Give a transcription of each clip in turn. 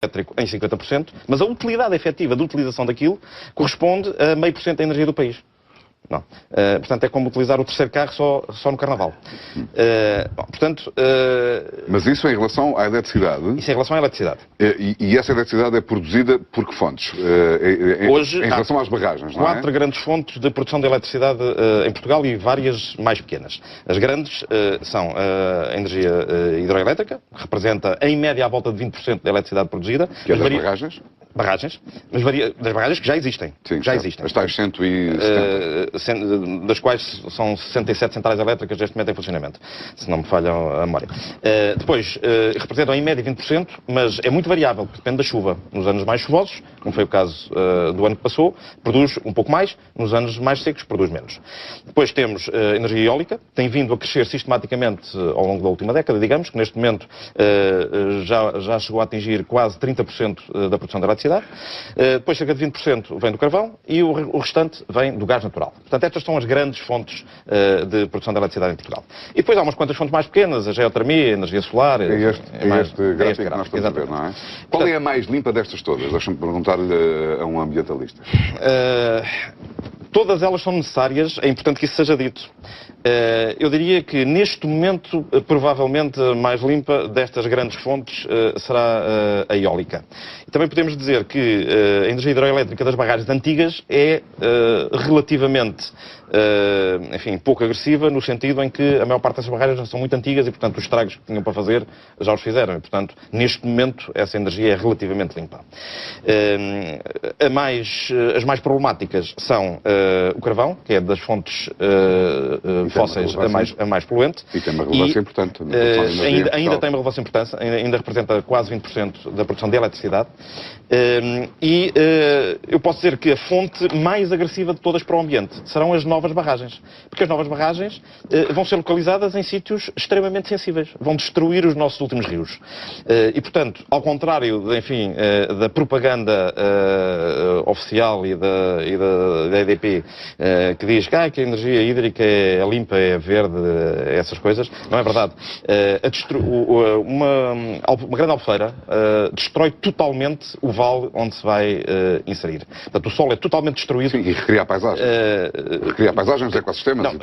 elétrico em 50%, mas a utilidade efetiva de utilização daquilo corresponde a 0,5% da energia do país. Não. Portanto, é como utilizar o terceiro carro só no Carnaval. Mas isso em relação à eletricidade? Isso em relação à eletricidade. E essa eletricidade é produzida por que fontes? Hoje, em relação às barragens, não é? 4 grandes fontes de produção de eletricidade em Portugal e várias mais pequenas. As grandes são a energia hidroelétrica, que representa em média à volta de 20% da eletricidade produzida. Que é das barragens? Barragens, mas das barragens que já existem. Sim, já existem. As tais 170. Das quais são 67 centrais elétricas neste momento em funcionamento, se não me falha a memória. Depois, representam em média 20%, mas é muito variável, porque depende da chuva. Nos anos mais chuvosos, como foi o caso do ano que passou, produz um pouco mais, nos anos mais secos produz menos. Depois temos a energia eólica, tem vindo a crescer sistematicamente ao longo da última década, digamos, que neste momento já chegou a atingir quase 30% da produção da eletricidade. Depois cerca de 20% vem do carvão e o restante vem do gás natural. Portanto, estas são as grandes fontes de produção de eletricidade em Portugal. E depois há umas quantas fontes mais pequenas, a geotermia, a energia solar... É este gráfico que nós estamos a ver, não é? Qual é a mais limpa destas todas? Deixa-me perguntar-lhe a um ambientalista. Todas elas são necessárias, é importante que isso seja dito. Eu diria que neste momento, provavelmente a mais limpa destas grandes fontes será a eólica. E também podemos dizer que a energia hidroelétrica das barragens antigas é relativamente, pouco agressiva, no sentido em que a maior parte dessas barragens já são muito antigas e, portanto, os estragos que tinham para fazer já os fizeram. E, portanto, neste momento, essa energia é relativamente limpa. As mais problemáticas são o carvão, que é das fontes fósseis a mais poluente. E tem uma relevância importante. Ainda tem uma relevância importante, ainda representa quase 20% da produção de eletricidade. Eu posso dizer que a fonte mais agressiva de todas para o ambiente serão as novas barragens. Porque as novas barragens vão ser localizadas em sítios extremamente sensíveis. Vão destruir os nossos últimos rios. E, portanto, ao contrário, da propaganda oficial e da EDP, que diz que a energia hídrica é limpa, é verde, essas coisas, não é verdade. Uma grande albufeira destrói totalmente o vale onde se vai inserir. Portanto, o solo é totalmente destruído. Sim, e recria a paisagem. Recria a paisagem, os ecossistemas. Não,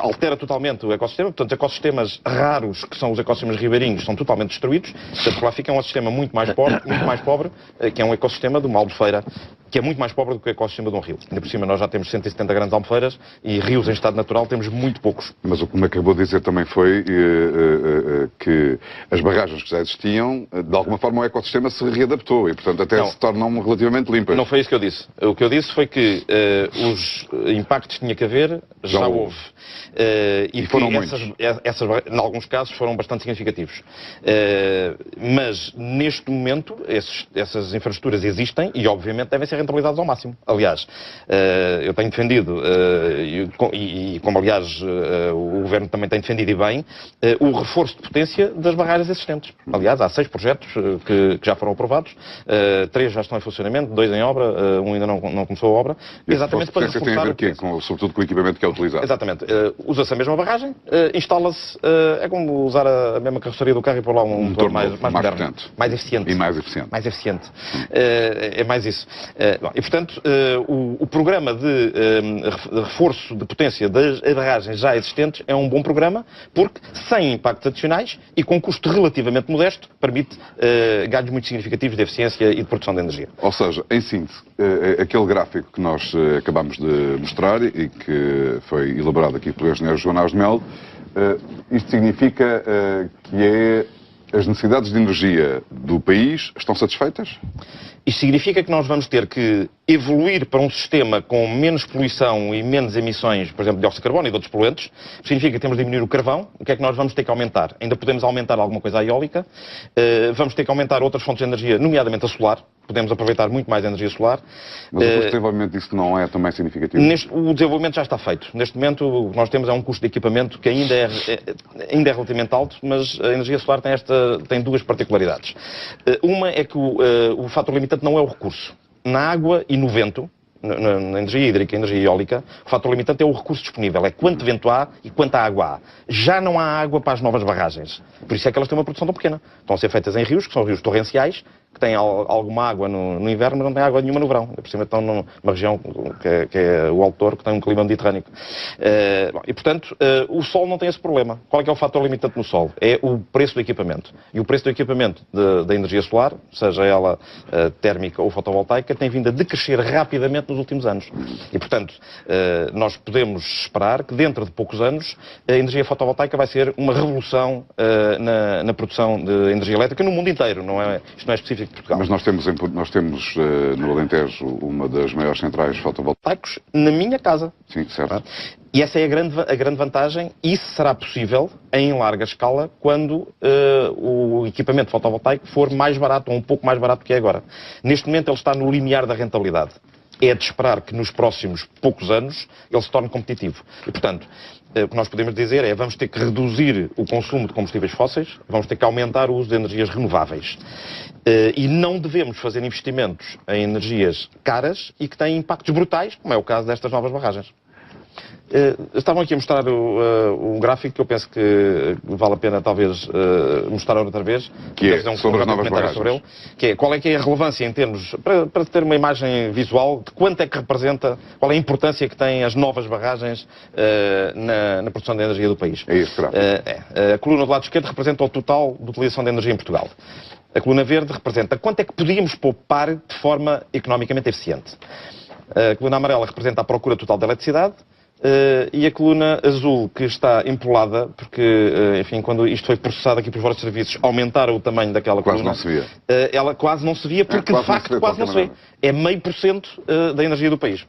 altera totalmente o ecossistema. Portanto, ecossistemas raros, que são os ecossistemas ribeirinhos, são totalmente destruídos. Portanto, lá fica um ecossistema muito mais pobre, que é um ecossistema de uma albufeira, que é muito mais pobre do que o ecossistema de um rio. Ainda por cima, nós já temos 170 grandes albufeiras e rios em estado natural temos muito poucos. Mas o que me acabou de dizer também foi que as barragens que já existiam, de alguma forma o ecossistema se readaptou e, portanto, até se tornam relativamente limpas. Não foi isso que eu disse. O que eu disse foi que os impactos que tinha que haver, já houve. E foram muitos. Em alguns casos, foram bastante significativos. Mas, neste momento, essas infraestruturas existem e, obviamente, devem ser rentabilizadas ao máximo. Aliás, eu tenho defendido, e como, aliás, o Governo também tem defendido e bem, o reforço de potência das barragens existentes. Aliás, há 6 projetos que já foram aprovados, 3 já estão em funcionamento, 2 em obra, um ainda não começou a obra. Exatamente para reforçar... tem a ver quê? Sobretudo com o equipamento que é utilizado. Exatamente. Usa-se a mesma barragem, instala-se, é como usar a mesma carroceria do carro e pôr lá um motor mais moderno, potente. Mais eficiente. E mais eficiente. Mais eficiente. É mais isso. E, portanto, o programa de reforço de potência das barragens já existentes é um bom programa, porque sem impactos adicionais e com custo relativamente modesto, permite ganhos muito significativos de eficiência e de produção de energia. Ou seja, em síntese, aquele gráfico que nós acabamos de mostrar e que foi elaborado aqui pelo engenheiro João Naus de Melo, isto significa que as necessidades de energia do país estão satisfeitas? Isto significa que nós vamos ter que evoluir para um sistema com menos poluição e menos emissões, por exemplo, de dióxido de carbono e de outros poluentes. Significa que temos de diminuir o carvão. O que é que nós vamos ter que aumentar? Ainda podemos aumentar alguma coisa a eólica. Vamos ter que aumentar outras fontes de energia, nomeadamente a solar. Podemos aproveitar muito mais a energia solar. Mas o custo de desenvolvimento disso não é também significativo? O desenvolvimento já está feito. Neste momento, o que nós temos é um custo de equipamento que ainda é relativamente alto, mas a energia solar tem 2 particularidades. Uma é que o fator limitante não é o recurso. Na água e no vento, na energia hídrica e energia eólica, o fator limitante é o recurso disponível, é quanto vento há e quanta água há. Já não há água para as novas barragens. Por isso é que elas têm uma produção tão pequena. Estão a ser feitas em rios, que são rios torrenciais, que têm alguma água no inverno, mas não têm água nenhuma no verão. Por cima estão numa região que é o Alto Douro, que tem um clima mediterrâneo. E, portanto, o sol não tem esse problema. Qual é que é o fator limitante no sol? É o preço do equipamento. E o preço do equipamento da energia solar, seja ela térmica ou fotovoltaica, tem vindo a decrescer rapidamente nos últimos anos. E, portanto, nós podemos esperar que dentro de poucos anos a energia fotovoltaica vai ser uma revolução na produção de energia elétrica no mundo inteiro. Isto não é específico de Portugal. Mas nós temos no Alentejo uma das maiores centrais fotovoltaicas. Na minha casa. Sim, certo. E essa é a grande vantagem. Isso será possível em larga escala quando o equipamento fotovoltaico for mais barato, ou um pouco mais barato do que é agora. Neste momento ele está no limiar da rentabilidade. É de esperar que nos próximos poucos anos ele se torne competitivo. E, portanto, o que nós podemos dizer é vamos ter que reduzir o consumo de combustíveis fósseis, vamos ter que aumentar o uso de energias renováveis. E não devemos fazer investimentos em energias caras e que têm impactos brutais, como é o caso destas novas barragens. Estavam aqui a mostrar um gráfico que eu penso que vale a pena talvez mostrar outra vez. Que é sobre as novas barragens. Sobre ele, que é qual é que é a relevância em termos, para ter uma imagem visual, de quanto é que representa, qual é a importância que têm as novas barragens na produção de energia do país. É isso, gráfico. A coluna do lado esquerdo representa o total de utilização de energia em Portugal. A coluna verde representa quanto é que podíamos poupar de forma economicamente eficiente. A coluna amarela representa a procura total de eletricidade. E a coluna azul, que está empolada, porque, enfim, quando isto foi processado aqui pelos vários serviços, aumentaram o tamanho daquela quase coluna. Não se via. Ela quase não se via, porque de facto quase não se vê. É 0,5% da energia do país.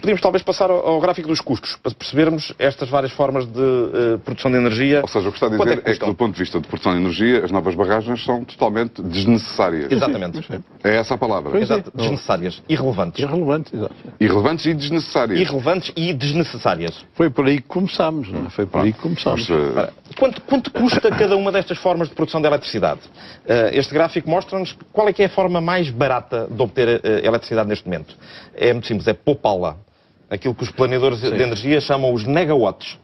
Podíamos talvez passar ao gráfico dos custos, para percebermos estas várias formas de produção de energia. Ou seja, o que está a dizer é que, do ponto de vista de produção de energia, as novas barragens são totalmente desnecessárias. Exatamente. É essa a palavra. Exato. Desnecessárias. Irrelevantes. Irrelevantes, exato. Irrelevantes e desnecessárias. Irrelevantes e desnecessárias. Foi por aí que começámos, não é? Foi por aí que começámos. Quanto custa cada uma destas formas de produção de eletricidade? Este gráfico mostra-nos qual é que é a forma mais barata de obter eletricidade neste momento. É muito simples, é poupá-la. Aquilo que os planeadores de energia chamam os negawatts.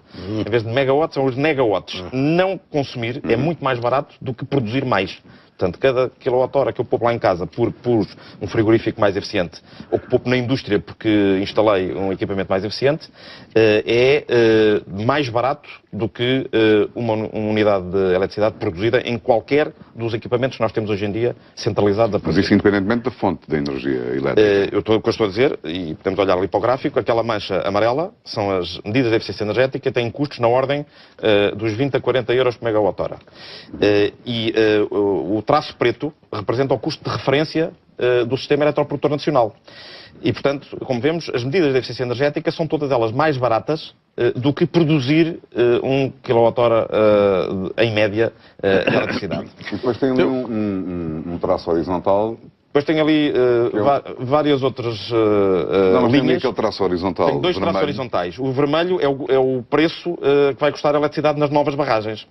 Em vez de megawatts, são os negawatts. Não consumir é muito mais barato do que produzir mais. Portanto, cada quilowatt-hora que eu poupo lá em casa por um frigorífico mais eficiente, ou que poupo na indústria porque instalei um equipamento mais eficiente, é mais barato do que uma unidade de eletricidade produzida em qualquer dos equipamentos que nós temos hoje em dia centralizados a produzir. Mas isso independentemente da fonte da energia elétrica. O que eu estou a dizer, e podemos olhar ali para o gráfico, aquela mancha amarela são as medidas de eficiência energética, têm custos na ordem dos 20 a 40 euros por megawatt-hora. O traço preto representa o custo de referência do sistema eletroprodutor nacional. E, portanto, como vemos, as medidas de eficiência energética são todas elas mais baratas do que produzir 1 kWh em média de eletricidade. E depois tem ali um traço horizontal. Depois tem ali várias outras Mas linhas. tem aquele traço horizontal. Tem dois traços horizontais. O vermelho é o preço que vai custar a eletricidade nas novas barragens.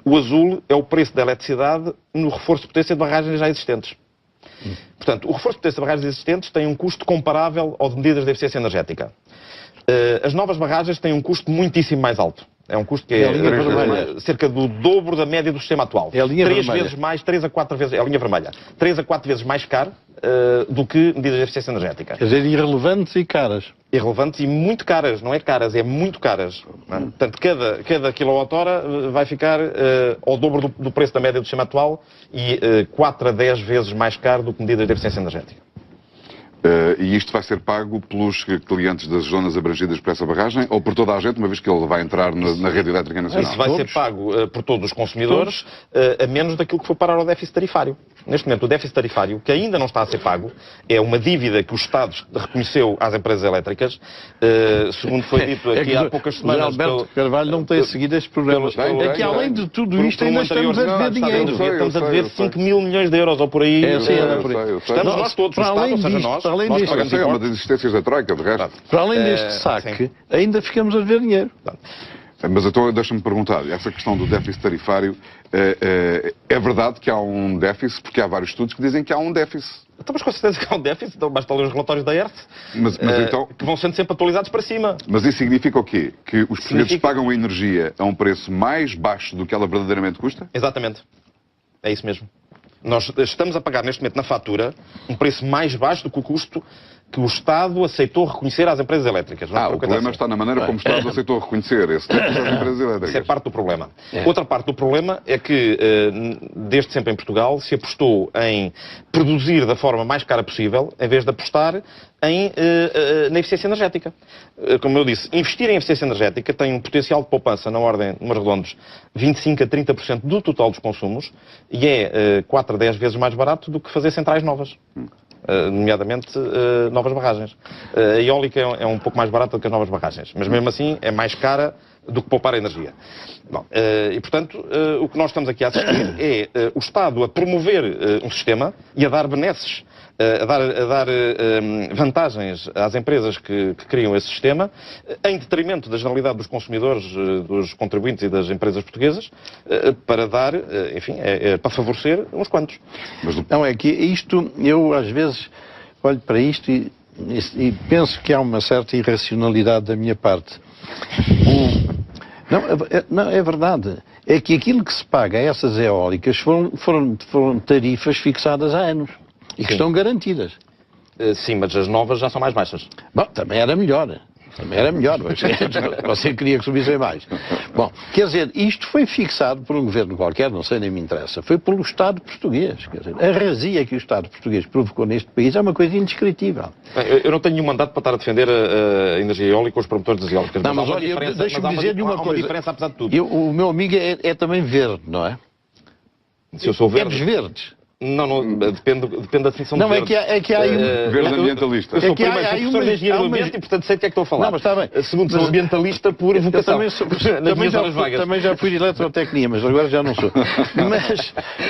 O azul é o preço da eletricidade no reforço de potência de barragens já existentes. Portanto, o reforço de potência de barragens existentes tem um custo comparável ao de medidas de eficiência energética. As novas barragens têm um custo muitíssimo mais alto. É um custo que é cerca do dobro da média do sistema atual. É a linha vermelha. 3 vezes mais, 3 a 4 vezes, é a linha vermelha. 3 a 4 vezes mais caro do que medidas de eficiência energética. Quer dizer, irrelevantes e caras. Irrelevantes e muito caras, não é caras, é muito caras. Portanto, cada quilowatt-hora vai ficar ao dobro do preço da média do sistema atual e 4 a 10 vezes mais caro do que medidas de eficiência energética. E isto vai ser pago pelos clientes das zonas abrangidas por essa barragem ou por toda a gente, uma vez que ele vai entrar na rede elétrica nacional? Isso vai ser pago por todos os consumidores, a menos daquilo que for parar ao déficit tarifário. Neste momento, o déficit tarifário, que ainda não está a ser pago, é uma dívida que o Estado reconheceu às empresas elétricas, segundo foi dito aqui há poucas semanas. Alberto Carvalho não tem seguido este programa. É que além de tudo isto ainda estamos a dever dinheiro. Estamos a dever 5 mil milhões de euros ou por aí. Estamos nós todos, o Estado, ou seja, nós. É uma das existências da Troika, de resto. Para além deste saque, ainda ficamos a dever dinheiro. Mas então deixa-me perguntar, essa questão do déficit tarifário, é verdade que há um déficit, porque há vários estudos que dizem que há um déficit. Estamos com certeza que há um déficit, então basta ler os relatórios da ERT, então, que vão sendo sempre atualizados para cima. Mas isso significa o quê? Que os portugueses pagam a energia a um preço mais baixo do que ela verdadeiramente custa? Exatamente. É isso mesmo. Nós estamos a pagar neste momento na fatura um preço mais baixo do que o custo que o Estado aceitou reconhecer às empresas elétricas. O problema está na maneira como o Estado aceitou reconhecer esse tempo às empresas elétricas. Isso é parte do problema. Outra parte do problema é que, desde sempre em Portugal, se apostou em produzir da forma mais cara possível, em vez de apostar na eficiência energética. Como eu disse, investir em eficiência energética tem um potencial de poupança na ordem, números redondos, 25% a 30% do total dos consumos e é 4 a 10 vezes mais barato do que fazer centrais novas. Nomeadamente novas barragens. A eólica é um pouco mais barata do que as novas barragens, mas mesmo assim é mais cara do que poupar a energia. Bom, e portanto, o que nós estamos aqui a assistir é o Estado a promover um sistema e a dar benesses, a dar vantagens às empresas que criam esse sistema, em detrimento da generalidade dos consumidores, dos contribuintes e das empresas portuguesas, para dar, enfim, para favorecer uns quantos. Não, é que isto, eu às vezes olho para isto e penso que há uma certa irracionalidade da minha parte. Não, é verdade. É que aquilo que se paga a essas eólicas foram tarifas fixadas há anos. E que estão garantidas. Sim, mas as novas já são mais baixas. Bom, também era melhor. Você queria que subissem mais. Bom, quer dizer, isto foi fixado por um governo qualquer, não sei, nem me interessa. Foi pelo Estado português. Quer dizer, a razia que o Estado português provocou neste país é uma coisa indescritível. Eu não tenho nenhum mandato para estar a defender a energia eólica ou os promotores das eólicas. Não, mas olha, deixa-me dizer-lhe uma coisa. Diferença, apesar de tudo. O meu amigo é também verde, não é? Se eu sou verde... É dos verdes. Não, depende da definição não, de verde. É que há aí um... Verde ambientalista. Eu sou professor de engenharia do ambiente e, portanto, sei do que é que estou a falar. Não, mas está bem. Segundo, sou ambientalista por vocação. Também já fui de eletrotecnia, mas agora já não sou.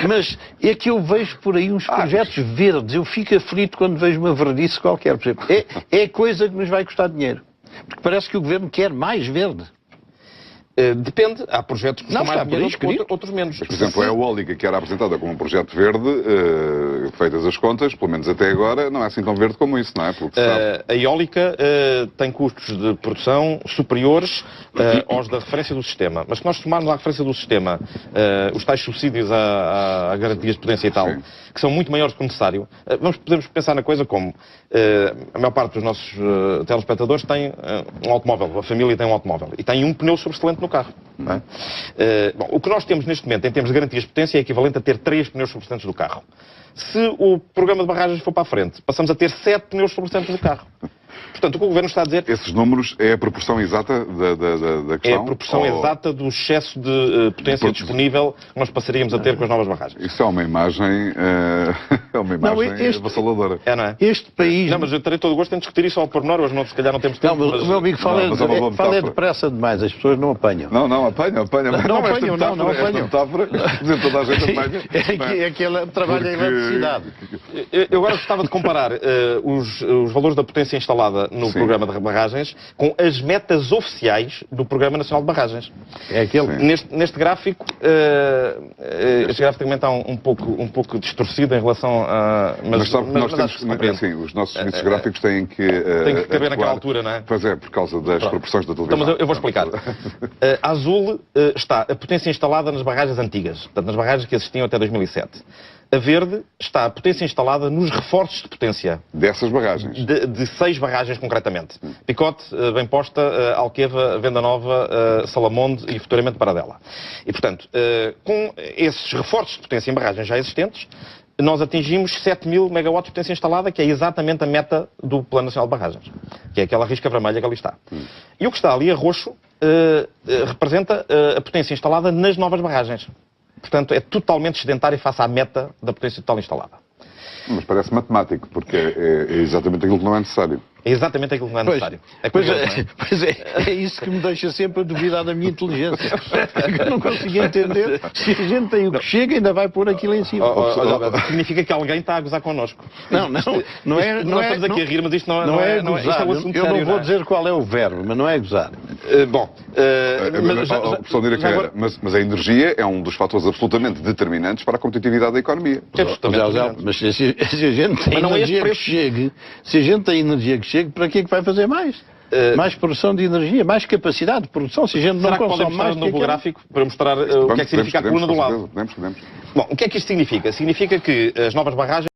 Mas é que eu vejo por aí uns projetos verdes. Eu fico aflito quando vejo uma verdice qualquer. Por exemplo. É coisa que nos vai custar dinheiro. Porque parece que o governo quer mais verde. Depende, há projetos que custam mais dinheiro, outros menos. Por exemplo, a eólica que era apresentada como um projeto verde, feitas as contas, pelo menos até agora, não é assim tão verde como isso, não é? A eólica tem custos de produção superiores aos da referência do sistema. Mas se nós tomarmos à referência do sistema os tais subsídios a garantias de potência e tal, sim, que são muito maiores do que o necessário, podemos pensar na coisa como a maior parte dos nossos telespectadores tem um automóvel, a família tem um automóvel e tem um pneu sobressalente no carro. Não é? Bom, o que nós temos neste momento, em termos de garantias de potência, é equivalente a ter 3 pneus sobressalentes do carro. Se o programa de barragens for para a frente, passamos a ter 7 pneus sobressalentes do carro. Portanto, o que o Governo está a dizer... Esses números é a proporção exata da questão? É a proporção exata do excesso de potência disponível que nós passaríamos a ter com as novas barragens. Isso é uma imagem, avassaladora. É, não é? Este país... Não, mas eu terei todo o gosto em discutir isso ao pormenor, hoje não, se calhar não temos tempo. Não, mas o meu amigo fala depressa demais, as pessoas não apanham. Não, apanham. Não apanham. Esta metáfora, toda a gente apanha. É que ela trabalha em eletricidade. Eu agora gostava de comparar os valores da potência instalada no programa de barragens com as metas oficiais do Programa Nacional de Barragens. É aquele... Neste gráfico, este gráfico também está um pouco distorcido em relação a... Mas nós temos, assim, os nossos serviços gráficos têm que... Tem que caber naquela altura, não é? Pois é, por causa das proporções da televisão. Então, mas eu vou explicar. A azul está a potência instalada nas barragens antigas, portanto, nas barragens que existiam até 2007. A verde está a potência instalada nos reforços de potência. Dessas barragens? De 6 barragens, concretamente. Picote, Bem Posta, Alqueva, Venda Nova, Salamonde e futuramente Paradela. E, portanto, com esses reforços de potência em barragens já existentes, nós atingimos 7.000 megawatts de potência instalada, que é exatamente a meta do Plano Nacional de Barragens, que é aquela risca vermelha que ali está. E o que está ali a roxo representa a potência instalada nas novas barragens. Portanto, é totalmente sedentário face à meta da potência total instalada. Mas parece matemático, porque é exatamente aquilo que não é necessário. É exatamente aquilo que não é necessário. Pois é isso que me deixa sempre a duvidar da minha inteligência. Eu não consigo entender se a gente tem o que chega e ainda vai pôr aquilo em cima. Significa que alguém está a gozar connosco. Não é. Nós estamos aqui a rir, mas isto não é gozar. Eu não vou dizer qual é o verbo, mas não é gozar. Mas a energia é um dos fatores absolutamente determinantes para a competitividade da economia. Mas se a gente tem energia que chegue, para que é que vai fazer mais? mais produção de energia, mais capacidade de produção. Se a gente Será não que podem consome mostrar mais... no novo gráfico para mostrar o que é que significa a coluna do lado? Podemos. Bom, o que é que isto significa? Significa que as novas barragens